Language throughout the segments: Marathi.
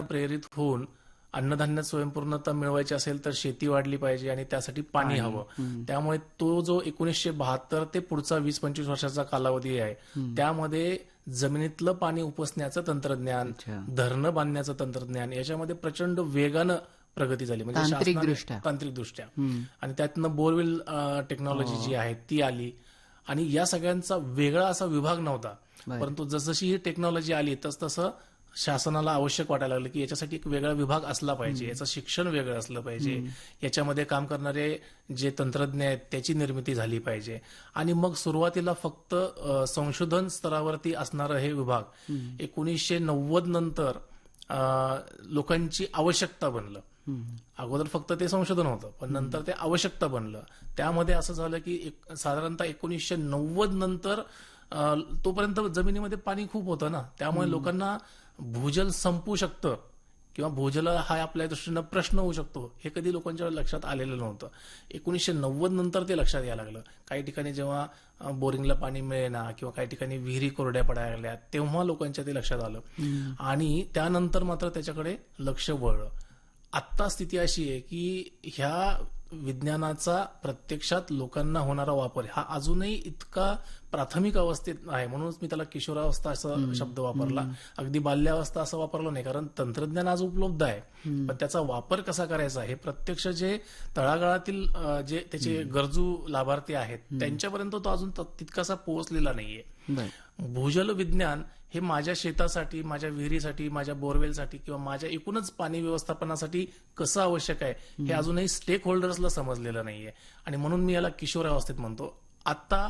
प्रेरित होऊन अन्नधान्यात स्वयंपूर्णता मिळवायची असेल तर शेती वाढली पाहिजे आणि त्यासाठी पाणी हवं. त्यामुळे तो जो 1972 ते पुढचा 20-25 वर्षाचा कालावधी आहे त्यामध्ये जमिनीतलं पाणी उपसण्याचं तंत्रज्ञान, धरणं बांधण्याचं तंत्रज्ञान याच्यामध्ये प्रचंड वेगानं प्रगती झाली. म्हणजे तांत्रिकदृष्ट्या आणि त्यातनं बोरवेल टेक्नॉलॉजी जी आहे ती आली आणि या सगळ्यांचा वेगळा असा विभाग नव्हता. परंतु जसजशी ही टेक्नॉलॉजी आली तसतसं शासनाला आवश्यक वाटायला लागलं की याच्यासाठी एक वेगळा विभाग असला पाहिजे, याचं शिक्षण वेगळं असलं पाहिजे, याच्यामध्ये काम करणारे जे तंत्रज्ञ आहेत त्याची निर्मिती झाली पाहिजे. आणि मग सुरुवातीला फक्त संशोधन स्तरावरती असणारं हे विभाग 1990 नंतर लोकांची आवश्यकता बनलं. अगोदर फक्त ते संशोधन होतं पण नंतर ते आवश्यकता बनलं. त्यामध्ये असं झालं की साधारणतः 1990 नंतर तोपर्यंत जमिनीमध्ये पाणी खूप होतं ना, त्यामुळे लोकांना भूजल संपू शकतं किंवा भूजल हा आपल्या दृष्टीनं प्रश्न होऊ शकतो हे कधी लोकांच्या लक्षात आलेलं नव्हतं. 1990 नंतर ते लक्षात यायला लागलं. काही ठिकाणी जेव्हा बोरिंगला पाणी मिळेना किंवा काही ठिकाणी विहिरी कोरड्या पडायला लागल्या तेव्हा लोकांच्या ते लक्षात आलं आणि त्यानंतर मात्र त्याच्याकडे लक्ष वळलं. आत्ता स्थिती अशी आहे की ह्या विज्ञानाचा प्रत्यक्षात लोकांना होणारा वापर हा अजूनही इतका प्राथमिक अवस्थेत आहे. म्हणूनच मी त्याला किशोरावस्था असा शब्द वापरला. अगदी बाल्यावस्था असं वापरलं नाही, कारण तंत्रज्ञान आज उपलब्ध आहे पण त्याचा वापर कसा करायचा हे प्रत्यक्ष जे तळागाळातील जे त्याचे गरजू लाभार्थी आहेत त्यांच्यापर्यंत तो अजून तितकासा पोहोचलेला नाहीये. भूजल विज्ञान हे माझ्या शेतासाठी, माझ्या विहिरीसाठी, माझ्या बोरवेलसाठी किंवा माझ्या एकूणच पाणी व्यवस्थापनासाठी कसं आवश्यक आहे हे अजूनही स्टेक होल्डर्सला समजलेलं नाहीये आणि म्हणून मी याला किशोरावस्थेत म्हणतो. आता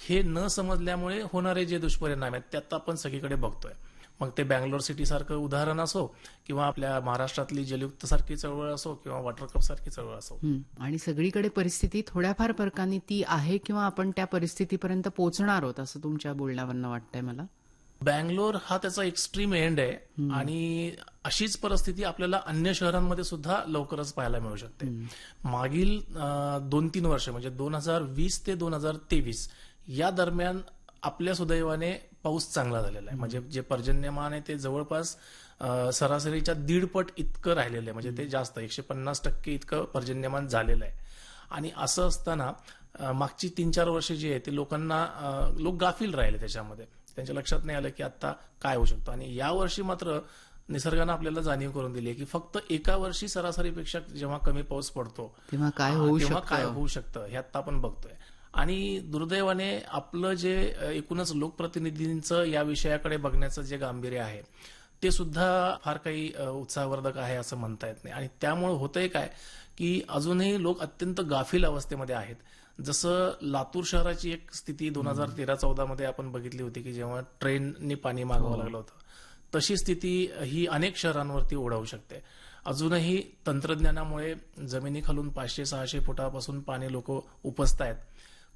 हे न समजल्यामुळे होणारे जे दुष्परिणाम आहेत त्यात आपण सगळीकडे बघतोय. मग ते बँगलोर सिटी सारखं उदाहरण असो किंवा आपल्या महाराष्ट्रातली जलयुक्त सारखी चळवळ असो किंवा वॉटर कप सारखी चळवळ असो. आणि सगळीकडे परिस्थिती थोड्याफार फरकाने ती आहे किंवा आपण त्या परिस्थितीपर्यंत पोहोचणार आहोत असं तुमच्या बोलण्यावरनं वाटतंय मला. बँगलोर हा त्याचा एक्स्ट्रीम एंड आहे आणि अशीच परिस्थिती आपल्याला अन्य शहरांमध्ये सुद्धा लवकरच पाहायला मिळू शकते. मागील 2-3 वर्ष म्हणजे 2020 ते 2023 या दरम्यान आपल्या सुदैवाने पाऊस चांगला झालेला आहे. म्हणजे जे पर्जन्यमान आहे ते जवळपास सरासरीच्या 1.5 इतकं राहिलेलं आहे. म्हणजे ते जास्त 150% इतकं पर्जन्यमान झालेलं आहे. आणि असं असताना मागची 3-4 वर्ष जी आहे ते लोक गाफील राहिले त्याच्यामध्ये. त्यांच्या लक्षात नाही आलं की आता काय होऊ शकतं. आणि या वर्षी मात्र निसर्गानं आपल्याला जाणीव करून दिली आहे की फक्त एका वर्षी सरासरीपेक्षा जेव्हा कमी पाऊस पडतो तेव्हा काय होऊ शकतं हे आता आपण बघतोय. आणि दुर्दैवाने आपलं जे एकूणच लोकप्रतिनिधींचं या विषयाकडे बघण्याचं जे गांभीर्य आहे ते सुद्धा फार काही उत्साहवर्धक आहे असं म्हणता येत नाही. आणि त्यामुळे होतंय काय की अजूनही लोक अत्यंत गाफील अवस्थेमध्ये आहेत. जसं लातूर शहराची एक स्थिती 2013-14 मध्ये आपण बघितली होती की जेव्हा ट्रेननी पाणी मागवावं लागलं होतं, तशी स्थिती ही अनेक शहरांवरती ओढावू शकते. अजूनही तंत्रज्ञानामुळे जमिनीखालून 500-600 फुटापासून पाणी लोक उपसतायत.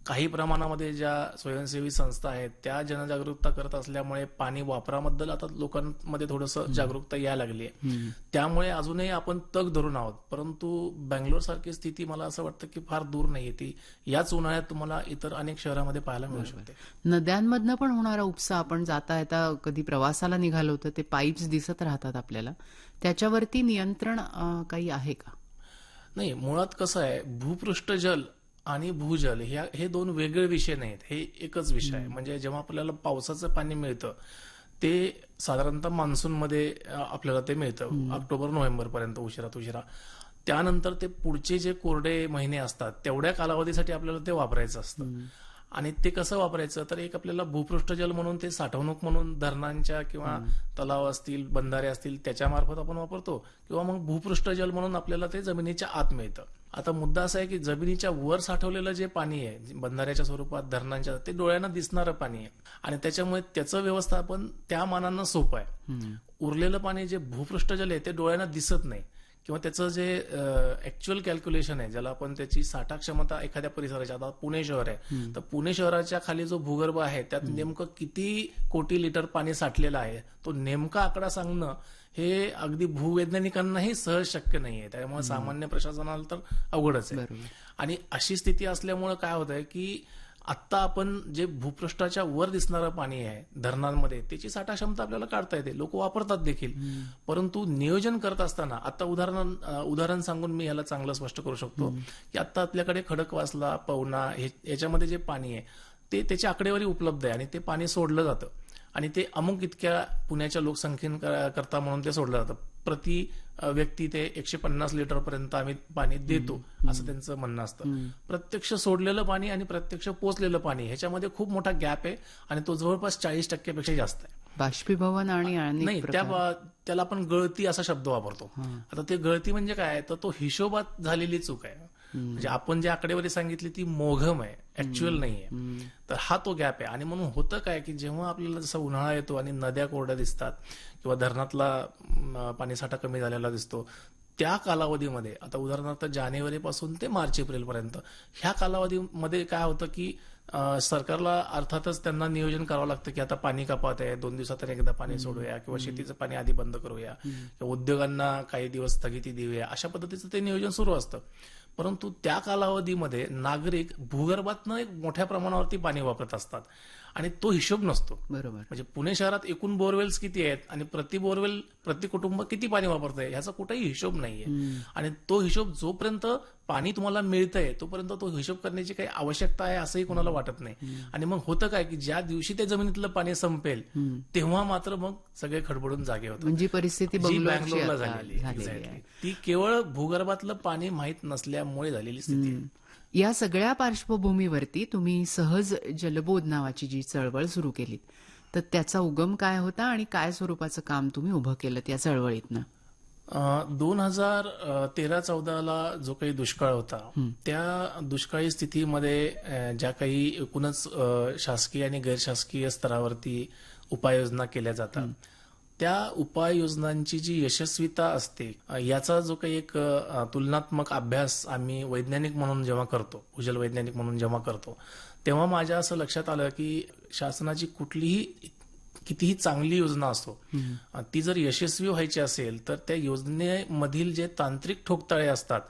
काही प्रमाणामध्ये ज्या स्वयंसेवी संस्था आहेत त्या जनजागरूकता करत असल्यामुळे पाणी वापराबद्दल आता लोकांमध्ये थोडंसं जागरूकता यायला लागली आहे. त्यामुळे अजूनही आपण तग धरून आहोत. परंतु बँगलोर सारखी स्थिती मला असं वाटतं की फार दूर नाहीये. ती याच उन्हाळ्यात तुम्हाला इतर अनेक शहरामध्ये पाहायला मिळू शकते. नद्यांमधनं पण होणारा उपसा, आपण जाता येता कधी प्रवासाला निघालो होतं ते पाईप्स दिसत राहतात आपल्याला, त्याच्यावरती नियंत्रण काही आहे का? नाही, मुळात कसं आहे, भूपृष्ठ जल आणि भूजल हे दोन वेगळे विषय नाहीत, हे एकच विषय आहे. म्हणजे जेव्हा आपल्याला पावसाचं पाणी मिळतं ते साधारणतः मान्सूनमध्ये आपल्याला ते मिळतं ऑक्टोबर-नोव्हेंबर पर्यंत उशिरात उशिरा. त्यानंतर ते पुढचे जे कोरडे महिने असतात तेवढ्या कालावधीसाठी आपल्याला ते वापरायचं असतं. आणि ते कसं वापरायचं तर एक आपल्याला भूपृष्ठ जल म्हणून ते साठवणूक म्हणून धरणांच्या किंवा तलाव असतील, बंधारे असतील त्याच्यामार्फत आपण वापरतो किंवा मग भूपृष्ठ जल म्हणून आपल्याला ते जमिनीच्या आत मिळतं. आता मुद्दा असा आहे की जमिनीच्या वर साठवलेलं जे पाणी आहे बंधाऱ्याच्या स्वरूपात, धरणांच्या, ते डोळ्यांना दिसणारं पाणी आहे आणि त्याच्यामुळे त्याचं व्यवस्थापन त्या मानानं सोपं आहे. उरलेलं पाणी जे भूपृष्ठ जल आहे ते डोळ्यांना दिसत नाही किंवा त्याचं जे ऍक्च्युअल कॅल्क्युलेशन आहे, ज्याला आपण त्याची साठा क्षमता एखाद्या परिसराची, आता पुणे शहर आहे तर पुणे शहराच्या खाली जो भूगर्भ आहे त्यात नेमकं किती कोटी लिटर पाणी साठलेलं आहे तो नेमका आकडा सांगणं हे अगदी भूवैज्ञानिकांनाही सहज शक्य नाहीये. त्यामुळे सामान्य प्रशासनाला तर अवघडच आहे. आणि अशी स्थिती असल्यामुळे काय होत आहे की आत्ता आपण जे भूपृष्ठाच्या वर दिसणारं पाणी आहे धरणांमध्ये, त्याची साठा क्षमता आपल्याला काढता येते, लोक वापरतात देखील. परंतु नियोजन करत असताना आता उदाहरण सांगून मी ह्याला चांगलं स्पष्ट करू शकतो की आता आपल्याकडे खडकवासला, पवना याच्यामध्ये जे पाणी आहे ते त्याची आकडेवारी उपलब्ध आहे आणि ते पाणी सोडलं जातं आणि ते अमुक इतक्या पुण्याच्या लोकसंख्येकरता म्हणून ते सोडलं जातं. प्रति व्यक्ती ते 150 लिटर पर्यंत आम्ही पाणी देतो असं त्यांचं म्हणणं असतं. प्रत्यक्ष सोडलेलं पाणी आणि प्रत्यक्ष पोचलेलं पाणी ह्याच्यामध्ये खूप मोठा गॅप आहे आणि तो जवळपास 40% जास्त आहे. बाष्पीभवन आणि नाही, त्याला आपण गळती असा शब्द वापरतो. आता ते गळती म्हणजे काय, तर तो हिशोबात झालेली चूक आहे. म्हणजे आपण जी आकडेवारी सांगितली ती मोघम आहे, ऍक्च्युअल नाहीये. तर हा तो गॅप आहे. आणि म्हणून होतं काय की जेव्हा आपल्याला जसा उन्हाळा येतो आणि नद्या कोरड्या दिसतात किंवा धरणातला पाणीसाठा कमी झालेला दिसतो, त्या कालावधीमध्ये आता उदाहरणार्थ जानेवारीपासून ते मार्च एप्रिल पर्यंत ह्या कालावधीमध्ये काय होतं की सरकारला अर्थातच त्यांना नियोजन करावं लागतं की आता पाणी कपात आहे, 2 दिवसातून एकदा पाणी सोडूया किंवा शेतीचं पाणी आधी बंद करूया किंवा उद्योगांना काही दिवस स्थगिती देऊया, अशा पद्धतीचं ते नियोजन सुरू असतं. परंतु त्या कालावधीमध्ये नागरिक भूगर्भातनं एक मोठ्या प्रमाणावरती पाणी वापरत असतात आणि तो हिशोब नसतो. बरोबर. म्हणजे पुणे शहरात एकूण बोरवेल्स किती आहेत आणि प्रति बोरवेल प्रति कुटुंब किती पाणी वापरतंय ह्याचा कुठेही हिशोब नाहीये. आणि तो हिशोब जोपर्यंत पाणी तुम्हाला मिळतंय तोपर्यंत तो हिशोब करण्याची काही आवश्यकता आहे असंही कोणाला वाटत नाही. आणि मग होतं काय की ज्या दिवशी ते जमिनीतलं पाणी संपेल तेव्हा मात्र मग सगळे खडबडून जागे होतात. म्हणजे परिस्थिती जी बंगलोरची बँगलोरला आता झालेली झालेली आहे. Exactly. ती केवळ भूगर्भातलं पाणी माहीत नसल्यामुळे झालेली स्थिती आहे. या सगळ्या पार्श्वभूमीवरती तुम्ही सहज जलबोध नावाची जी चळवळ सुरू केलीत, तर त्याचा उगम काय होता आणि काय स्वरूपाचं काम तुम्ही उभं केलं त्या चळवळीतनं? 2013-14ला जो काही दुष्काळ होता त्या दुष्काळी स्थितीमध्ये ज्या काही एकूणच शासकीय आणि गैरशासकीय स्तरावरती उपाययोजना केल्या जातात, त्या उपाययोजनांची जी यशस्वीता असते याचा जो काही एक तुलनात्मक अभ्यास आम्ही वैज्ञानिक म्हणून जेव्हा करतो, भूजल वैज्ञानिक म्हणून जेव्हा करतो, तेव्हा माझ्या असं लक्षात आलं की शासनाची कुठलीही कितीही चांगली योजना असो, ती जर यशस्वी व्हायची असेल तर त्या योजनेमधील जे तांत्रिक ठोकताळे असतात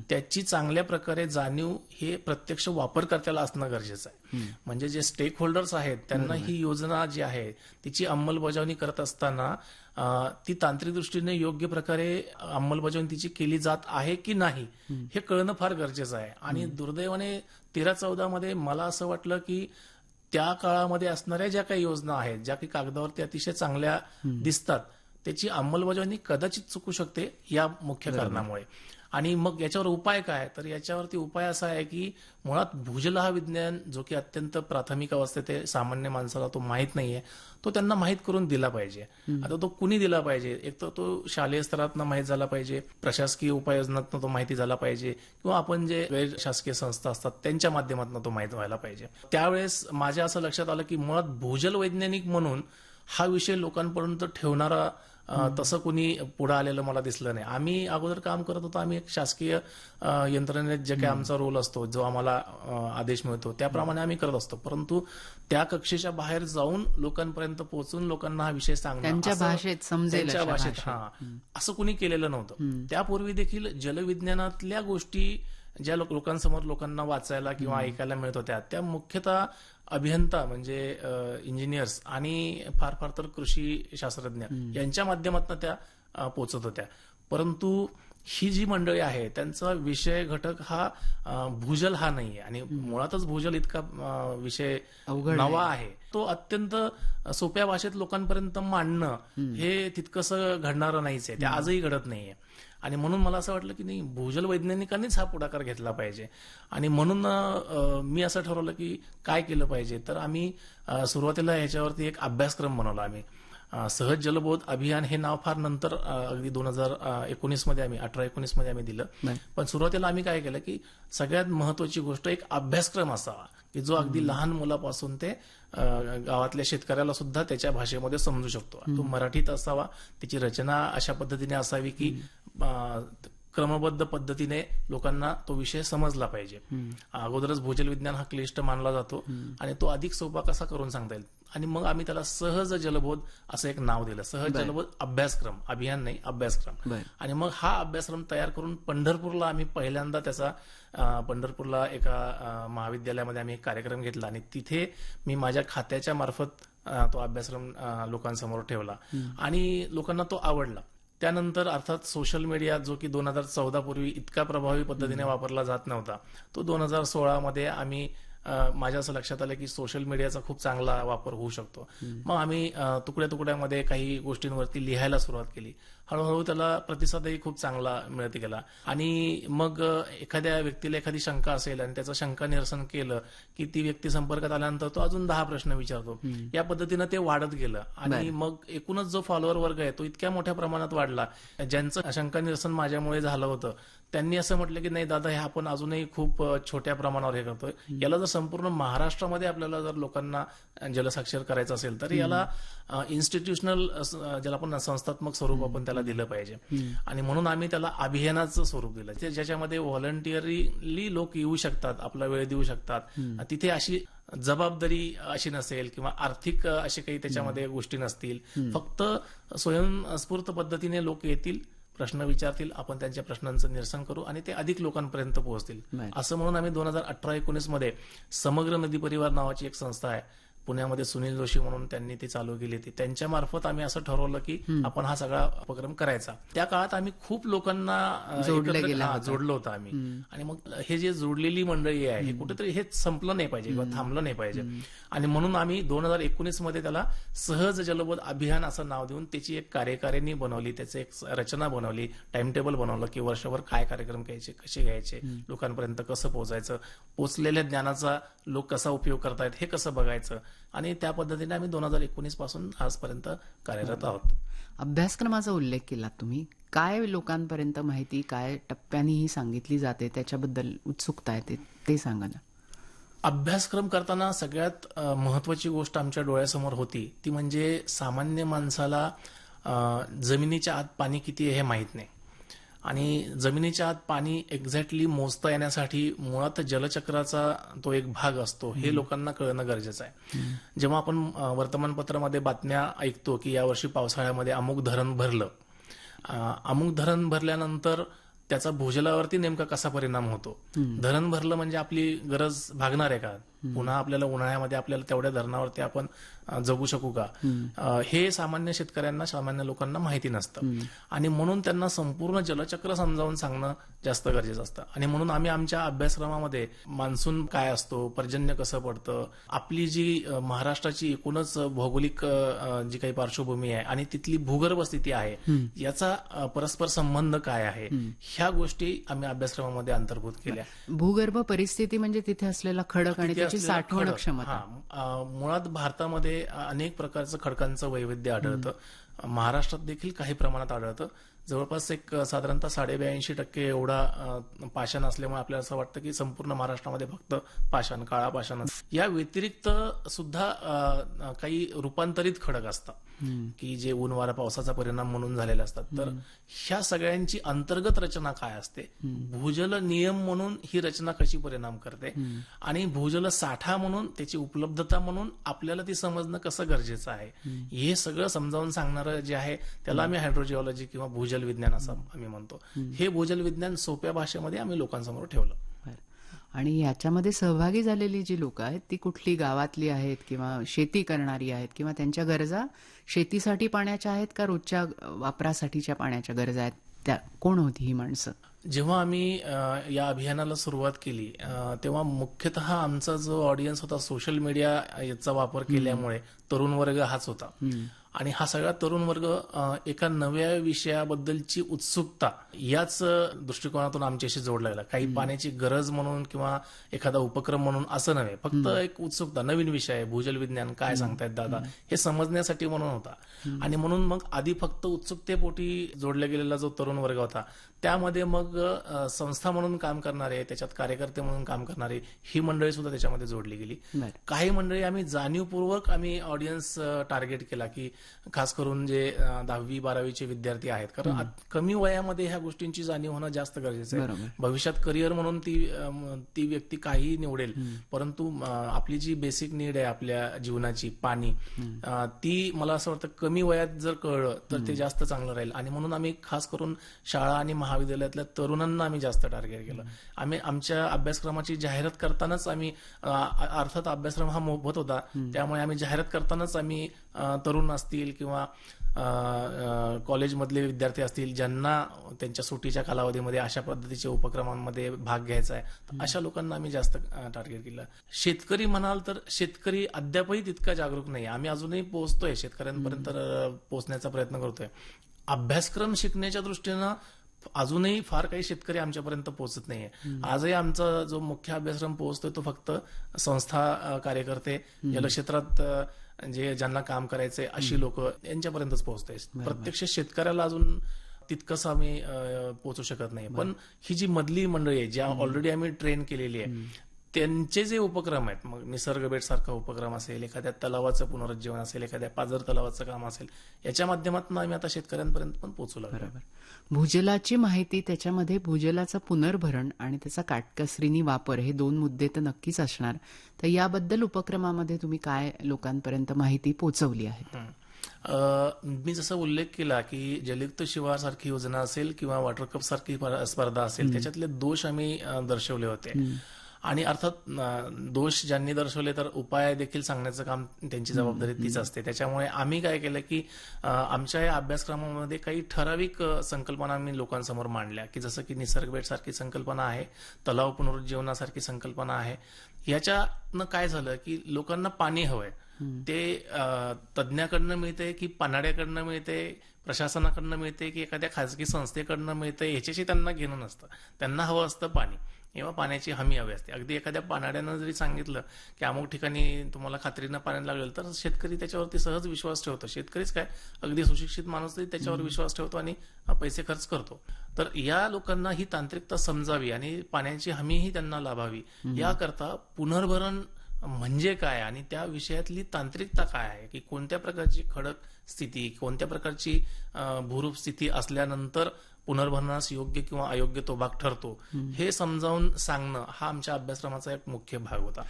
त्याची चांगल्या प्रकारे जाणीव हे प्रत्यक्ष वापरकर्त्याला असणं गरजेचं आहे. म्हणजे जे स्टेक होल्डर्स आहेत त्यांना ही योजना जी आहे तिची अंमलबजावणी करत असताना ती तांत्रिक दृष्टीने योग्य प्रकारे अंमलबजावणी तिची केली जात आहे की नाही हे कळणं फार गरजेचं आहे. आणि दुर्दैवाने 13-14 मध्ये मला असं वाटलं की त्या काळामध्ये असणाऱ्या ज्या काही योजना आहेत, ज्या काही कागदावरती अतिशय चांगल्या दिसतात, त्याची अंमलबजावणी कदाचित चुकू शकते या मुख्य कारणामुळे. आणि मग याच्यावर उपाय काय, तर याच्यावरती उपाय असा आहे की मुळात भूजल हा विज्ञान जो की अत्यंत प्राथमिक अवस्थेत आहे, सामान्य माणसाला तो माहीत नाहीये, तो त्यांना माहीत करून दिला पाहिजे. आता तो कुणी दिला पाहिजे, एक तर तो शालेय स्तरातनं माहीत झाला पाहिजे, प्रशासकीय उपाययोजनातनं तो माहिती झाला पाहिजे किंवा आपण जे गैर शासकीय संस्था असतात त्यांच्या माध्यमातून तो माहीत व्हायला पाहिजे. त्यावेळेस माझ्या असं लक्षात आलं की मुळात भूजल वैज्ञानिक म्हणून हा विषय लोकांपर्यंत ठेवणारा तसं कोणी पुढे आलेलं मला दिसलं नाही. आम्ही अगोदर काम करत होतो, आम्ही एक शासकीय यंत्रणेत जे काही आमचा रोल असतो, जो आम्हाला आदेश मिळतो त्याप्रमाणे आम्ही करत असतो. परंतु त्या कक्षेच्या बाहेर जाऊन लोकांपर्यंत पोहोचून लोकांना हा विषय सांगणं, त्यांच्या भाषेत समजेल त्यांच्या अशा भाषेत असं कुणी केलेलं नव्हतं. त्यापूर्वी देखील जलविज्ञानातल्या गोष्टी ज्या लोकांसमोर लोकांना वाचायला किंवा ऐकायला मिळत होत्या त्या मुख्यतः अभियंता म्हणजे इंजिनियर्स आणि फार फार तर कृषी शास्त्रज्ञ यांच्या माध्यमातून त्या पोचत होत्या. परंतु ही जी मंडळी आहे त्यांचा विषय घटक हा भूजल हा नाहीये आणि मुळातच भूजल इतका विषय नवा आहे, तो अत्यंत सोप्या भाषेत लोकांपर्यंत मांडणं हे तितकंसं घडणारं नाहीच आहे, ते आजही घडत नाहीये. आणि म्हणून मला असं वाटलं की नाही, भूजल वैज्ञानिकांनीच हा पुढाकार घेतला पाहिजे. आणि म्हणून मी असं ठरवलं की काय केलं पाहिजे, तर आम्ही सुरुवातीला याच्यावरती एक अभ्यासक्रम बनवला. आम्ही सहज जलबोध अभियान हे नाव फार नंतर अगदी 2019 मध्ये आम्ही 18-19 मध्ये आम्ही दिलं. पण सुरुवातीला आम्ही काय केलं की सगळ्यात महत्वाची गोष्ट एक अभ्यासक्रम असावा की जो अगदी लहान मुलापासून ते गावातल्या शेतकऱ्याला सुद्धा त्याच्या भाषेमध्ये समजू शकतो. तो मराठीत असावा, त्याची रचना अशा पद्धतीने असावी की क्रमबद्ध पद्धतीने लोकांना तो विषय समजला पाहिजे. अगोदरच भूजल विज्ञान हा क्लिष्ट मानला जातो आणि तो अधिक सोपा कसा करून सांगता येईल. आणि मग आम्ही त्याला सहज जलबोध असं एक नाव दिलं. सहज जलबोध अभ्यासक्रम, अभियान नाही, अभ्यासक्रम. आणि मग हा अभ्यासक्रम तयार करून पंढरपूरला आम्ही पहिल्यांदा त्याचा पंढरपूरला एका महाविद्यालयामध्ये आम्ही एक कार्यक्रम घेतला आणि तिथे मी माझ्या खात्याच्या मार्फत तो अभ्यासक्रम लोकांसमोर ठेवला आणि लोकांना तो आवडला. त्यानंतर अर्थात सोशल मीडिया जो की 2014 पूर्वी इतका प्रभावी पद्धतीने वापरला जात नव्हता, तो 2016 मध्ये आम्ही माझ्या असं लक्षात आलं की सोशल मीडियाचा खूप चांगला वापर होऊ शकतो. मग आम्ही तुकड्या तुकड्यामध्ये काही गोष्टींवरती लिहायला सुरुवात केली. हळूहळू त्याला प्रतिसादही खूप चांगला मिळत गेला आणि मग एखाद्या व्यक्तीला एखादी शंका असेल आणि त्याचं शंका निरसन केलं की ती व्यक्ती संपर्कात आल्यानंतर तो अजून 10 प्रश्न विचारतो. या पद्धतीनं ते वाढत गेलं आणि मग एकूणच जो फॉलोअर वर्ग आहे तो इतक्या मोठ्या प्रमाणात वाढला. ज्यांचं शंका निरसन माझ्यामुळे झालं होतं त्यांनी असं म्हटलं की नाही दादा, हे आपण अजूनही खूप छोट्या प्रमाणावर हे करतोय. याला जर संपूर्ण महाराष्ट्रामध्ये आपल्याला जर लोकांना जलसाक्षर करायचं असेल तर याला इन्स्टिट्यूशनल, ज्याला आपण संस्थात्मक स्वरूप आपण त्याला दिलं पाहिजे. आणि म्हणून आम्ही त्याला अभियानाचं स्वरूप दिलं, ज्याच्यामध्ये व्हॉलंटिअरली लोक येऊ शकतात, आपला वेळ देऊ शकतात. तिथे अशी जबाबदारी अशी नसेल किंवा आर्थिक असे काही त्याच्यामध्ये गोष्टी नसतील. फक्त स्वयंस्फूर्त पद्धतीने लोक येतील, प्रश्न विचारतील, आपण त्यांच्या प्रश्नांचं निरसन करू आणि ते अधिक लोकांपर्यंत पोहोचतील. असं म्हणून आम्ही 2018-19 मध्ये समग्र नदी परिवार नावाची एक संस्था आहे पुण्यामध्ये, सुनील जोशी म्हणून त्यांनी ती चालू केली होती. त्यांच्या मार्फत आम्ही असं ठरवलं की आपण हा सगळा उपक्रम करायचा. त्या काळात आम्ही खूप लोकांना जोडलं होतं आम्ही. आणि मग हे जे जोडलेली मंडळी आहे हे कुठेतरी हे संपलं नाही पाहिजे किंवा थांबलं नाही पाहिजे. आणि म्हणून आम्ही 2019 मध्ये त्याला सहज जलबोध अभियान असं नाव देऊन त्याची एक कार्यकारिणी बनवली, त्याची एक रचना बनवली, टाइम टेबल बनवलं की वर्षभर काय कार्यक्रम घ्यायचे, कसे घ्यायचे, लोकांपर्यंत कसं पोहोचायचं, पोचलेल्या ज्ञानाचा लोक कसा उपयोग करतायत हे कसं बघायचं. आणि त्या पद्धतीने आम्ही 2019 पासून आजपर्यंत कार्यरत आहोत. अभ्यासक्रमाचा उल्लेख केला तुम्ही. काय लोकांपर्यंत माहिती काय टप्प्यांनी ही सांगितली जाते त्याच्याबद्दल उत्सुकता आहे, ते सांगा ना. अभ्यासक्रम करताना सगळ्यात महत्वाची गोष्ट आमच्या डोळ्यासमोर होती ती म्हणजे सामान्य माणसाला जमिनीच्या आत पाणी किती आहे हे माहीत नाही. आणि जमिनीच्या आत पाणी एक्झॅक्टली मोजता येण्यासाठी मुळात जलचक्राचा तो एक भाग असतो हे लोकांना कळणं गरजेचं आहे. जेव्हा आपण वर्तमानपत्रामध्ये बातम्या ऐकतो की यावर्षी पावसाळ्यामध्ये अमुक धरण भरलं, अमुक धरण भरल्यानंतर त्याचा भूजलावरती नेमका कसा परिणाम होतो, धरण भरलं म्हणजे आपली गरज भागणार आहे का, पुन्हा आपल्याला उन्हाळ्यामध्ये आपल्याला तेवढ्या धरणावरती आपण जगू शकू का, हे सामान्य शेतकऱ्यांना, सामान्य लोकांना माहिती नसतं. आणि म्हणून त्यांना संपूर्ण जलचक्र समजावून सांगणं जास्त गरजेचं असतं. आणि म्हणून आम्ही आमच्या अभ्यासक्रमामध्ये मान्सून काय असतो, पर्जन्य कसं पडतं, आपली जी महाराष्ट्राची एकूणच भौगोलिक जी काही पार्श्वभूमी आहे आणि तिथली भूगर्भ स्थिती आहे याचा परस्पर संबंध काय आहे, ह्या गोष्टी आम्ही अभ्यासक्रमामध्ये अंतर्भूत केल्या. भूगर्भ परिस्थिती म्हणजे तिथे असलेला खडक आणि त्याची साठवण क्षमता. मुळात भारतामध्ये अनेक प्रकारचं खडकांचं वैविध्य आढळतं. महाराष्ट्रात देखील काही प्रमाणात आढळतं. जवळपास एक साधारणतः 82% एवढा पाषाण असल्यामुळे आपल्याला असं वाटतं की संपूर्ण महाराष्ट्रामध्ये फक्त पाषाण, काळा पाषाण. या व्यतिरिक्त सुद्धा काही रूपांतरित खडक असतात की जे ऊन वारा पावसाचा परिणाम म्हणून झालेले असतात. तर ह्या सगळ्यांची अंतर्गत रचना काय असते, भूजल नियम म्हणून ही रचना कशी परिणाम करते आणि भूजल साठा म्हणून, त्याची उपलब्धता म्हणून आपल्याला ती समजणं कसं गरजेचं आहे, हे सगळं समजावून सांगणारं जे आहे त्याला आम्ही हायड्रोजिओलॉजी किंवा भूजल विज्ञान असं आम्ही म्हणतो. हे भूजल विज्ञान सोप्या भाषेमध्ये आम्ही लोकांसमोर ठेवलं. आणि याच्यामध्ये सहभागी झालेली जी लोक आहेत ती कुठली गावातली आहेत किंवा शेती करणारी आहेत किंवा त्यांच्या गरजा शेतीसाठी पाण्याच्या आहेत का रोजच्या वापरासाठीच्या पाण्याच्या गरजा आहेत, त्या कोण होती ही माणसं? जेव्हा आम्ही या अभियानाला सुरुवात केली तेव्हा मुख्यतः आमचा जो ऑडियन्स होता सोशल मीडिया याचा वापर केल्यामुळे तरुण वर्ग हाच होता. आणि हा सगळा तरुण वर्ग एका नव्या विषयाबद्दलची उत्सुकता याच दृष्टिकोनातून आमच्याशी जोडला गेला. काही पाण्याची गरज म्हणून किंवा एखादा उपक्रम म्हणून असं नव्हे, फक्त एक उत्सुकता, नवीन विषय आहे, भूजल विज्ञान काय सांगतायत दादा, हे समजण्यासाठी म्हणून होता. आणि म्हणून मग आधी फक्त उत्सुकतेपोटी जोडला गेलेला जो तरुण वर्ग होता त्यामध्ये मग संस्था म्हणून काम करणारे, त्याच्यात कार्यकर्ते म्हणून काम करणारे ही मंडळी सुद्धा त्याच्यामध्ये जोडली गेली. काही मंडळी आम्ही जाणीवपूर्वक ऑडियन्स टार्गेट केला की खास करून जे 10वी-12वीचे विद्यार्थी आहेत, कारण कमी वयामध्ये ह्या गोष्टींची जाणीव होणं जास्त गरजेचं आहे. बरोबर. भविष्यात करिअर म्हणून ती व्यक्ती काहीही निवडेल, परंतु आपली जी बेसिक नीड आहे आपल्या जीवनाची, पाणी, ती मला असं वाटतं कमी वयात जर कळलं तर ते जास्त चांगलं राहील. आणि म्हणून आम्ही खास करून शाळा आणि महाविद्यालयातल्या तरुणांना आम्ही जास्त टार्गेट केलं. आम्ही आमच्या अभ्यासक्रमाची जाहिरात करतानाच आम्ही अर्थात अभ्यासक्रम हा मोफत होता, त्यामुळे आम्ही जाहिरात करतानाच आम्ही तरुण असतील किंवा कॉलेजमधले विद्यार्थी असतील ज्यांना त्यांच्या सुट्टीच्या कालावधीमध्ये अशा पद्धतीच्या उपक्रमांमध्ये भाग घ्यायचा आहे, अशा लोकांना आम्ही जास्त टार्गेट केलं. शेतकरी म्हणाल तर शेतकरी अद्यापही तितका जागरूक नाही. आम्ही अजूनही पोहोचतोय, शेतकऱ्यांपर्यंत पोहोचण्याचा प्रयत्न करतोय. अभ्यासक्रम शिकण्याच्या दृष्टीनं अजूनही फार काही शेतकरी आमच्यापर्यंत पोहोचत नाहीये. आजही आमचा जो मुख्य अभ्यासक्रम पोहोचतोय तो फक्त संस्था कार्यकर्ते, जलक्षेत्रात ज्यांना काम करायचंय अशी लोक यांच्यापर्यंतच पोहोचतोय. प्रत्यक्ष शेतकऱ्याला अजून तितकंच आम्ही पोहोचू शकत नाही. पण ही जी मधली मंडळी आहे, ज्या ऑलरेडी आम्ही ट्रेन केलेली आहे, त्यांचे जे उपक्रम आहेत, मग निसर्ग बेट सारखा उपक्रम असेल, एखाद्या तलावाचं पुनरुज्जीवन असेल, एखाद्या पाझर तलावाचं काम असेल, याच्या माध्यमातून आम्ही आता शेतकऱ्यांपर्यंत पण पोहोचू लागलो. बरोबर. भूजलाची माहिती, त्याच्यामध्ये भूजलाचं पुनर्भरण आणि त्याचा काटकसरीने वापर, हे 2 मुद्दे तर नक्कीच असणार. तर याबद्दल उपक्रमामध्ये तुम्ही काय लोकांपर्यंत माहिती पोहोचवली आहे? मी जसा उल्लेख केला की जलयुक्त शिवार सारखी योजना असेल किंवा वॉटर कप सारखी स्पर्धा असेल, त्याच्यातले दोष आम्ही दर्शवले होते. आणि अर्थात दोष ज्यांनी दर्शवले तर उपाय देखील सांगण्याचं काम, त्यांची जबाबदारी तीच असते. त्याच्यामुळे आम्ही काय केलं की आमच्या या अभ्यासक्रमामध्ये काही ठराविक संकल्पना आम्ही लोकांसमोर मांडल्या, की जसं की निसर्ग बेट सारखी संकल्पना आहे, तलाव पुनरुज्जीवनासारखी संकल्पना आहे. याच्यातनं काय झालं की लोकांना पाणी हवंय, ते तज्ज्ञाकडनं मिळते की पन्हाड्याकडनं मिळते, प्रशासनाकडनं मिळते की एखाद्या खाजगी संस्थेकडनं मिळते, ह्याच्याशी त्यांना घेणं नसतं. त्यांना हवं असतं पाणी किंवा पाण्याची हमी हवी असते. अगदी एखाद्या पन्हाड्यानं जरी सांगितलं की अमुक ठिकाणी तुम्हाला खात्रीनं पाणी लागेल, तर शेतकरी त्याच्यावरती सहज विश्वास ठेवतो. शेतकरीच काय, अगदी सुशिक्षित माणूस तरी त्याच्यावर विश्वास ठेवतो आणि पैसे खर्च करतो. तर या लोकांना ही तांत्रिकता समजावी आणि पाण्याची हमीही त्यांना लाभावी, याकरता पुनर्भरण म्हणजे काय आणि त्या विषयातली तांत्रिकता काय आहे, की कोणत्या प्रकारची खडक स्थिती, कोणत्या प्रकारची भूरूप स्थिती असल्यानंतर पुनर्भरणास योग्य किंवा अयोग्य तो भाग ठरतो, हे समजावून सांगणं हा आमच्या अभ्यासक्रमाचा एक मुख्य भाग होता.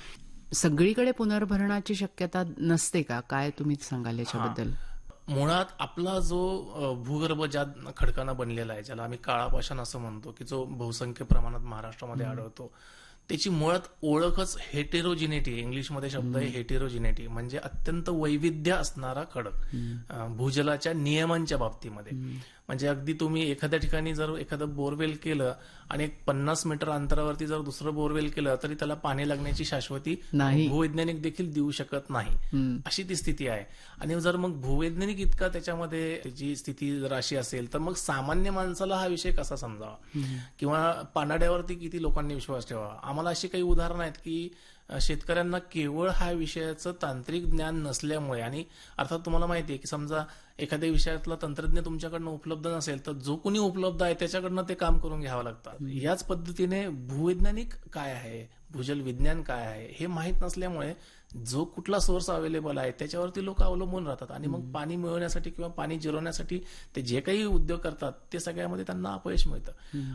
सगळीकडे पुनर्भरणाची शक्यता नसते का? काय तुम्ही सांगाल याच्याबद्दल? मुळात आपला जो भूगर्भ ज्या खडकानं बनलेला आहे, ज्याला आम्ही काळा पाषाण असं म्हणतो, की जो बहुसंख्य प्रमाणात महाराष्ट्रामध्ये आढळतो, त्याची मुळात ओळखच हेटेरोजिनिटी, इंग्लिशमध्ये शब्द आहे हेटेरोजिनिटी, म्हणजे अत्यंत वैविध्य असणारा खडक भूजलाच्या नियमांच्या बाबतीमध्ये. म्हणजे अगदी तुम्ही एखाद्या ठिकाणी जर एखादं बोरवेल केलं आणि 50 मीटर अंतरावरती जर दुसरं बोरवेल केलं तरी त्याला पाणी लागण्याची शाश्वती भूवैज्ञानिक देखील देऊ शकत नाही, अशी ती स्थिती आहे. आणि जर मग भूवैज्ञानिक इतका त्याच्यामध्ये त्याची स्थिती जर अशी असेल तर मग सामान्य माणसाला हा विषय कसा समजावा किंवा पानाड्यावरती किती लोकांनी विश्वास ठेवावा. आम्हाला अशी काही उदाहरणं आहेत की शेतकऱ्यांना केवळ हा विषयाचं तांत्रिक ज्ञान नसल्यामुळे, आणि अर्थात तुम्हाला माहिती आहे की समजा एखाद्या विषयातलं तंत्रज्ञ तुमच्याकडनं उपलब्ध नसेल तर जो कोणी उपलब्ध आहे त्याच्याकडनं ते काम करून घ्यावं लागतं. याच पद्धतीने भूवैज्ञानिक काय आहे, भूजल विज्ञान काय आहे हे माहीत नसल्यामुळे जो कुठला सोर्स अवेलेबल आहे त्याच्यावरती लोक अवलंबून राहतात आणि मग पाणी मिळवण्यासाठी किंवा पाणी जिरवण्यासाठी ते जे काही उद्योग करतात ते सगळ्यामध्ये त्यांना अपयश मिळतं.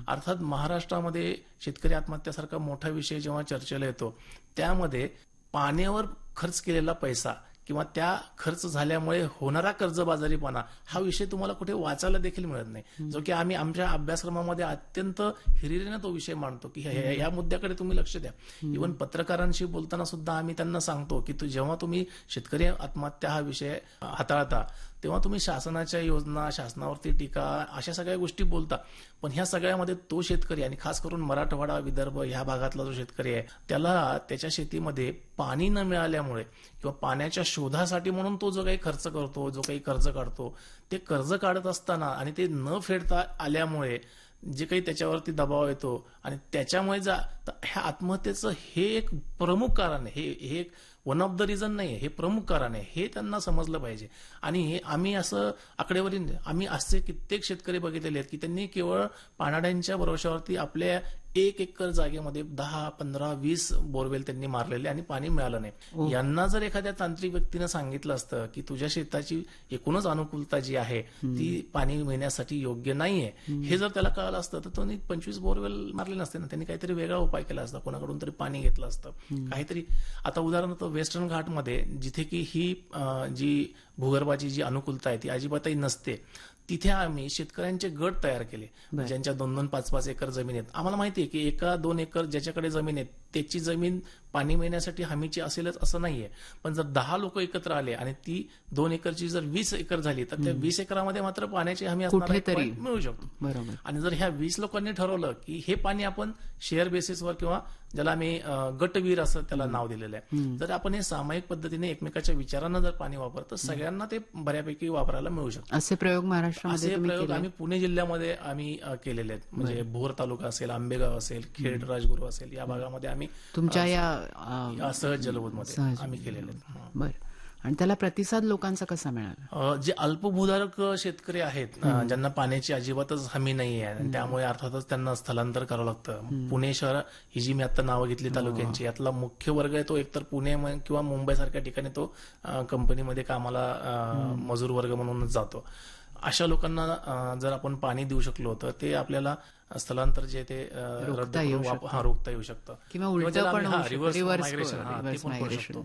अर्थात महाराष्ट्रामध्ये शेतकरी आत्महत्यासारखा मोठा विषय जेव्हा चर्चेला येतो त्यामध्ये पाण्यावर खर्च केलेला पैसा किंवा त्या खर्च झाल्यामुळे होणारा कर्जबाजारीपणा हा विषय तुम्हाला कुठे वाचायला देखील मिळत नाही, जो की आम्ही आमच्या अभ्यासक्रमामध्ये अत्यंत हिरिरीने तो विषय मांडतो की या मुद्द्याकडे तुम्ही लक्ष द्या. इव्हन पत्रकारांशी बोलताना सुद्धा आम्ही त्यांना सांगतो की जेव्हा तुम्ही शेतकरी आत्महत्या हा विषय हाताळता तेव्हा तुम्ही शासनाच्या योजना, शासनावरती टीका, अशा सगळ्या गोष्टी बोलता, पण ह्या सगळ्यामध्ये तो शेतकरी आणि खास करून मराठवाडा, विदर्भ ह्या भागातला जो शेतकरी आहे त्याला त्याच्या शेतीमध्ये पाणी न मिळाल्यामुळे किंवा पाण्याच्या शोधासाठी म्हणून तो जो काही खर्च करतो, जो काही कर्ज काढतो, ते कर्ज काढत असताना आणि ते न फेडता आल्यामुळे जे काही त्याच्यावरती दबाव येतो आणि त्याच्यामुळे ह्या आत्महत्येचं हे एक प्रमुख कारण आहे, हे एक वन ऑफ द रिझन नाही हे प्रमुख कारण आहे, हे त्यांना समजलं पाहिजे. आणि हे आम्ही असं आकडेवारी आम्ही असे कित्येक शेतकरी बघितलेले आहेत की त्यांनी केवळ पाणाड्यांच्या भरोशावरती आपल्या 1 एकर जागेमध्ये 10, 15, 20 बोरवेल त्यांनी मारलेले आणि पाणी मिळालं नाही. यांना जर एखाद्या तांत्रिक व्यक्तीनं सांगितलं असतं की तुझ्या शेताची एकूणच अनुकूलता जी आहे ती पाणी मिळण्यासाठी योग्य नाहीये, हे जर त्याला कळलं असतं तर त्यांनी 25 बोरवेल मारले नसते ना, त्यांनी काहीतरी वेगळा उपाय केला असता, कोणाकडून तरी पाणी घेतलं असतं काहीतरी. आता उदाहरणार्थ वेस्टर्न घाटमध्ये जिथे की ही जी भूगर्भाची जी अनुकूलता आहे ती अजिबातही नसते, तिथे आम्ही शेतकऱ्यांचे गट तयार केले ज्यांच्या 2-2, 5-5 एकर जमीन आहेत. आम्हाला माहिती आहे की 1-2 एकर ज्याच्याकडे जमीन आहे त्याची जमीन पाणी मिळण्यासाठी हमीची असेलच असं नाहीये, पण जर 10 लोक एकत्र आले आणि ती 2 एकरची जर 20 एकर झाली तर त्या 20 एकरामध्ये मात्र पाण्याची हमी असणार मिळू शकतो. बरोबर. आणि जर ह्या 20 लोकांनी ठरवलं की हे पाणी आपण शेअर बेसिसवर किंवा ज्याला आम्ही गटवीर असं त्याला नाव दिलेलं आहे, जर आपण हे सामायिक पद्धतीने एकमेकाच्या विचारांना जर पाणी वापरतं सगळ्यांना ते बऱ्यापैकी वापरायला मिळू शकतं. असे प्रयोग महाराष्ट्रामध्ये असे प्रयोग आम्ही पुणे जिल्ह्यामध्ये आम्ही केलेले आहेत. म्हणजे भोर तालुका असेल, आंबेगाव असेल, खेड, राजगुरू असेल, या भागामध्ये आम्ही तुमच्या या सहज जलबोधमध्ये आम्ही केलेले आहेत. बरं. आणि त्याला प्रतिसाद लोकांचा कसा मिळाला? जे अल्पभूधारक शेतकरी आहेत ज्यांना पाण्याची अजिबातच हमी नाहीये आणि त्यामुळे अर्थातच त्यांना स्थलांतर करावं लागतं. पुणे शहर ही जी मी आता नावं घेतली तालुक्यांची, यातला मुख्य वर्ग आहे तो एकतर पुणे किंवा मुंबई सारख्या ठिकाणी तो कंपनीमध्ये कामाला मजूर वर्ग म्हणूनच जातो. अशा लोकांना जर आपण पाणी देऊ शकलो तर ते आपल्याला स्थलांतर जे ते रोखता येऊ शकतं किंवा उलटं पण रिव्हर्स मायग्रेशन.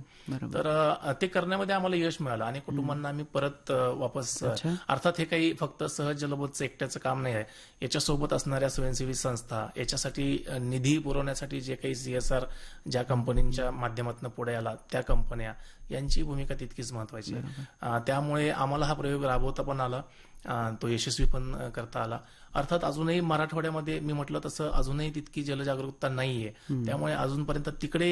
तर ते करण्यामध्ये आम्हाला यश मिळालं आणि कुटुंबांना आम्ही परत वापस, अर्थात हे काही फक्त सहज जलबोधचं एकट्याचं काम नाही आहे, याच्यासोबत असणाऱ्या स्वयंसेवी संस्था, याच्यासाठी निधी पुरवण्यासाठी जे काही CSR ज्या कंपनीच्या माध्यमातून पुढे आला त्या कंपन्या, यांची भूमिका तितकीच महत्वाची आहे. त्यामुळे आम्हाला हा प्रयोग राबवता पण आला, तो यशस्वी पण करता आला. अर्थात अजूनही मराठवाड्यामध्ये मी म्हटलं तसं अजूनही तितकी जलजागरूकता नाहीये, त्यामुळे अजूनपर्यंत तिकडे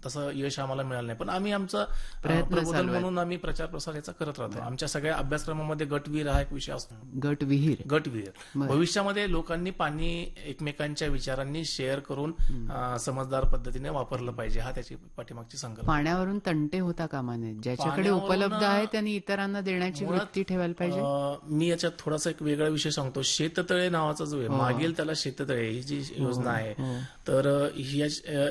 तसं यश आम्हाला मिळालं नाही. पण आम्ही आमचा प्रबोधन म्हणून आम्ही प्रचार प्रसार याचा करत राहतो. आमच्या सगळ्या अभ्यासक्रमामध्ये गटवीर हा एक विषय असतो. गटविहीर भविष्यामध्ये लोकांनी पाणी एकमेकांच्या विचारांनी शेअर करून समजदार पद्धतीने वापरलं पाहिजे, हा त्याची पाठीमागची संकल्पना. पाण्यावरून तंटे होता कामा नये, ज्याच्याकडे उपलब्ध आहे त्यांनी इतरांना देण्याची वृत्ती ठेवायला पाहिजे. मी याच्यात थोडासा एक वेगळा विषय सांगतो. शेततळे नावाचा जो आहे, मागेल त्याला शेततळे ही जी योजना आहे, तर ही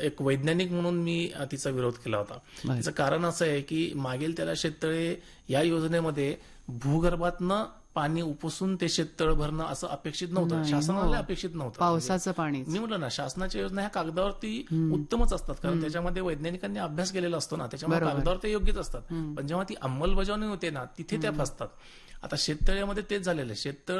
एक वैज्ञानिक म्हणून मी तिचा विरोध केला होता. त्याचं कारण असं आहे की मागेल त्याला शेततळे या योजनेमध्ये भूगर्भातनं पाणी उपसून ते शेततळ भरणं असं अपेक्षित नव्हतं, शासनाला अपेक्षित नव्हतं. पावसाचं पाणी मी म्हटलं ना, शासनाच्या योजना ह्या कागदावरती उत्तमच असतात, कारण त्याच्यामध्ये वैज्ञानिकांनी अभ्यास केलेला असतो ना, त्याच्यामुळे कागदावर ते योग्यच असतात. पण जेव्हा ती अंमलबजावणी होते ना, तिथे त्या फसतात. आता शेततळ्यामध्ये तेच झालेलं आहे. शेततळ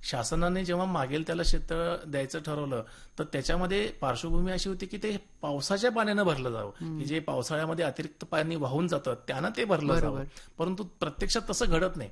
शासनाने जेव्हा मागेल त्याला शेततळ द्यायचं ठरवलं तर त्याच्यामध्ये पार्श्वभूमी अशी होती की ते पावसाच्या पाण्यानं भरलं जावं, की जे पावसाळ्यामध्ये अतिरिक्त पाणी वाहून जातं त्यानं ते भरलं जावं. परंतु प्रत्यक्षात तसं घडत नाही.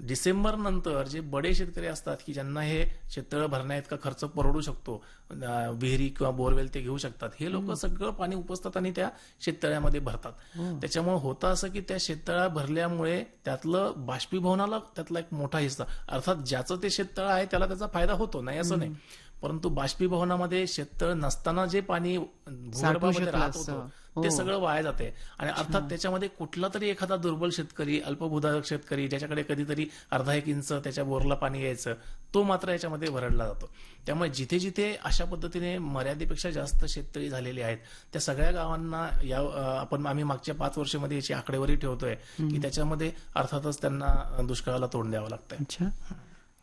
डिसेंबर नंतर जे बडे शेतकरी असतात की ज्यांना हे शेततळ भरण्याइतका खर्च परवडू शकतो, विहिरी किंवा बोरवेल ते घेऊ शकतात, हे लोक सगळं पाणी उपसतात आणि त्या शेततळ्यामध्ये भरतात. त्याच्यामुळे होतं असं की त्या शेततळ्या भरल्यामुळे त्यातलं बाष्पीभवनाला त्यातला एक मोठा हिस्सा, अर्थात ज्याचं ते शेततळ आहे त्याला त्याचा फायदा होतो, नाही असं नाही, परंतु बाष्पीभवनामध्ये शेततळ नसताना जे पाणी भूगर्भामध्ये राहत होतं ते सगळं वाया जाते. आणि अर्थात त्याच्यामध्ये कुठला तरी एखादा दुर्बल शेतकरी, अल्पभूधारक शेतकरी, ज्याच्याकडे कधीतरी अर्धा 1 इंच त्याच्या बोरला पाणी यायचं, तो मात्र याच्यामध्ये भरडला जातो. त्यामुळे जिथे जिथे अशा पद्धतीने मर्यादेपेक्षा जास्त शेततळी झालेली आहेत त्या सगळ्या गावांना आम्ही मागच्या 5 वर्षामध्ये याची आकडेवारी ठेवतोय की त्याच्यामध्ये अर्थातच त्यांना दुष्काळाला तोंड द्यावं लागतंय.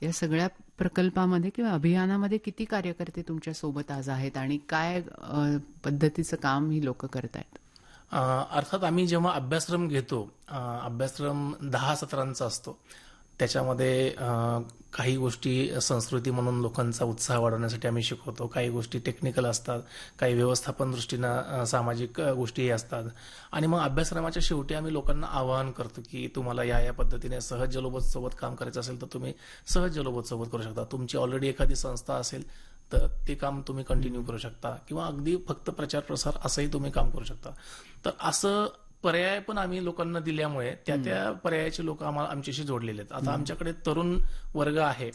या सगळ्या प्रकल्पामध्ये किंवा अभियानामध्ये किती कार्यकर्ते तुमच्या सोबत आज आहेत आणि काय पद्धतीचं काम ही लोक करतायत? अर्थात आम्ही जेव्हा अभ्यासक्रम घेतो, अभ्यासक्रम 10 सत्रांचा असतो. त्याच्यामध्ये काही गोष्टी संस्कृती म्हणून लोकांचा उत्साह वाढवण्यासाठी आम्ही शिकवतो, काही गोष्टी टेक्निकल असतात, काही व्यवस्थापन दृष्टीनं सामाजिक गोष्टी असतात. आणि मग अभ्यासक्रमाच्या शेवटी आम्ही लोकांना आवाहन करतो की तुम्हाला या पद्धतीने सहज जलबोध सोबत काम करायचं असेल तर तुम्ही सहज जलबोध सोबत करू शकता. तुमची ऑलरेडी एखादी संस्था असेल तर ते काम तुम्ही कंटिन्यू करू शकता, किंवा अगदी फक्त प्रचार प्रसार असंही तुम्ही काम करू शकता. तर असं पर्याय पण आम्ही लोकांना दिल्यामुळे त्या पर्यायाचे लोक आमच्याशी जोडलेले आहेत. आता आमच्याकडे तरुण वर्ग आहे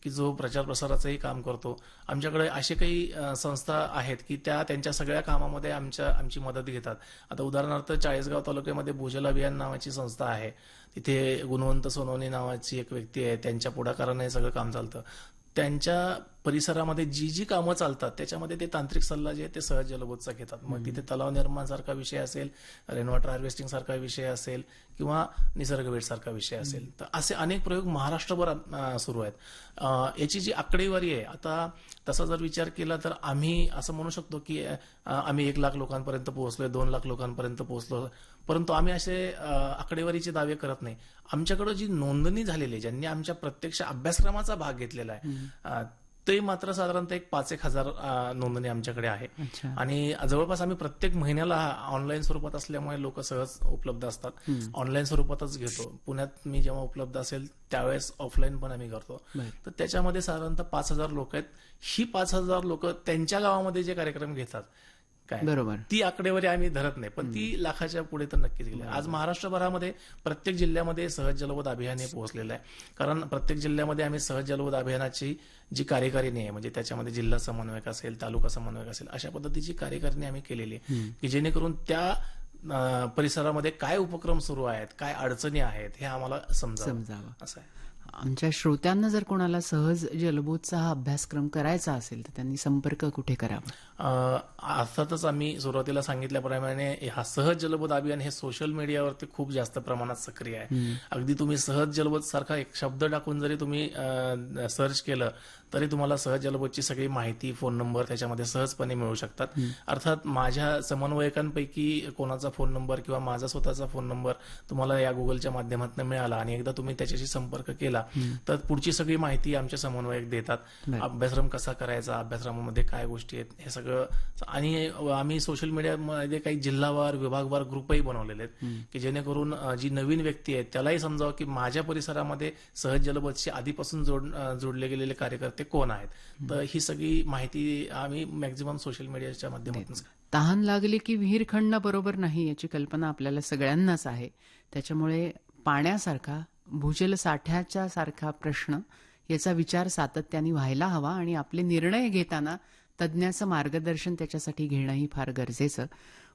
की जो प्रचार प्रसाराचंही काम करतो. आमच्याकडे असे काही संस्था आहेत की त्यांच्या सगळ्या कामामध्ये आमची मदत घेतात. आता उदाहरणार्थ चाळीसगाव तालुक्यामध्ये भूजल अभियान नावाची संस्था आहे. तिथे गुणवंत सोनवणे नावाची एक व्यक्ती आहे. त्यांच्या पुढाकाराने हे सगळं काम चालतं. त्यांच्या परिसरामध्ये जी कामं चालतात त्याच्यामध्ये ते तांत्रिक सल्ला जे आहे ते सहज जलबोधचा घेतात. मग तिथे तलाव निर्माण सारखा विषय असेल, रेन वॉटर हार्वेस्टिंग सारखा विषय असेल किंवा निसर्गवेध सारखा विषय असेल, तर असे अनेक प्रयोग महाराष्ट्रभर सुरू आहेत. याची जी आकडेवारी आहे, आता तसा जर विचार केला तर आम्ही असं म्हणू शकतो की आम्ही 1 लाख लोकांपर्यंत पोहोचलोय, 2 लाख लोकांपर्यंत पोहोचलो, परंतु आम्ही असे आकडेवारीचे दावे करत नाही. आमच्याकडे जी नोंदणी झालेली आहे, ज्यांनी आमच्या प्रत्यक्ष अभ्यासक्रमाचा भाग घेतलेला आहे, ते मात्र साधारणतः 5-1 हजार नोंदणी आमच्याकडे आहे. आणि जवळपास आम्ही प्रत्येक महिन्याला ऑनलाईन स्वरूपात असल्यामुळे लोक सहज उपलब्ध असतात. ऑनलाईन स्वरूपातच घेतो. पुण्यात मी जेव्हा उपलब्ध असेल त्यावेळेस ऑफलाईन पण आम्ही करतो. तर त्याच्यामध्ये साधारणतः 5,000 लोक आहेत. ही 5,000 लोक त्यांच्या गावामध्ये जे कार्यक्रम घेतात काय, बरोबर, ती आकडेवारी आम्ही धरत नाही, पण ती लाखाच्या पुढे तर नक्कीच गेली. आज महाराष्ट्रभरामध्ये प्रत्येक जिल्ह्यामध्ये सहज जलबोध अभियान हे पोहोचलेलं आहे. कारण प्रत्येक जिल्ह्यामध्ये आम्ही सहज जलबोध अभियानाची जी कार्यकारिणी आहे, म्हणजे त्याच्यामध्ये जिल्हा समन्वयक असेल, तालुका समन्वयक असेल, अशा पद्धतीची कार्यकारिणी आम्ही केलेली आहे की जेणेकरून त्या परिसरामध्ये काय उपक्रम सुरू आहेत, काय अडचणी आहेत हे आम्हाला समजावं असं आहे. आमच्या श्रोत्यांना जर कोणाला सहज जलबोधचा हा अभ्यासक्रम करायचा असेल तर त्यांनी संपर्क कुठे करावा? अर्थातच आम्ही सुरुवातीला सांगितल्याप्रमाणे हा सहज जलबोध अभियान हे सोशल मीडियावरती खूप जास्त प्रमाणात सक्रिय आहे. अगदी तुम्ही सहज जलबोध सारखा एक शब्द टाकून जरी तुम्ही सर्च केलं तरी तुम्हाला सहज जलबोधची सगळी माहिती, फोन नंबर त्याच्यामध्ये सहजपणे मिळू शकतात. अर्थात माझ्या समन्वयकांपैकी कोणाचा फोन नंबर किंवा माझा स्वतःचा फोन नंबर तुम्हाला या गुगलच्या माध्यमातून मिळाला आणि एकदा तुम्ही त्याच्याशी संपर्क केला तर पुढची सगळी माहिती आमचे समन्वयक देतात. अभ्यासक्रम कसा करायचा, अभ्यासक्रमामध्ये काय गोष्टी आहेत हे सगळं. आणि आम्ही सोशल मीडियामध्ये काही जिल्हावार, विभागवार ग्रुपही बनवलेले आहेत की जेणेकरून जी नवीन व्यक्ती आहेत त्यालाही समजावं की माझ्या परिसरामध्ये सहज जलबोधशी आधीपासून जोडले गेलेले कार्यकर्ते कोण आहेत. तर ही सगळी माहिती आम्ही मॅक्झिमम सोशल मीडियाच्या माध्यमातून. तहान लागली की विहीर खणणं बरोबर नाही याची कल्पना आपल्याला सगळ्यांनाच आहे. त्याच्यामुळे पाण्यासारखा, भूजल साठ्याच्या सारखा प्रश्न याचा विचार सातत्याने व्हायला हवा आणि आपले निर्णय घेताना तज्ज्ञाचं मार्गदर्शन त्याच्यासाठी घेणंही फार गरजेचं.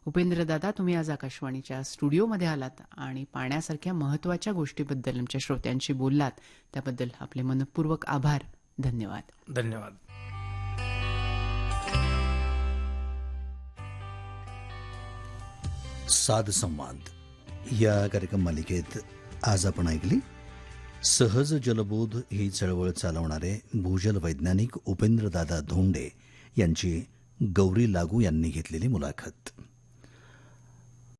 उपेंद्र दादा, तुम्ही आज आकाशवाणीच्या स्टुडिओमध्ये आलात आणि पाण्यासारख्या महत्वाच्या गोष्टीबद्दल आमच्या श्रोत्यांशी बोललात, त्याबद्दल आपले मनपूर्वक आभार. धन्यवाद. धन्यवाद. साध संवाद या कार्यक्रम मालिकेत आज आपण ऐकली सहज जलबोध ही चळवळ चालवणारे भूजल वैज्ञानिक उपेंद्रदादा धोंडे यांची गौरी लागू यांनी घेतलेली मुलाखत.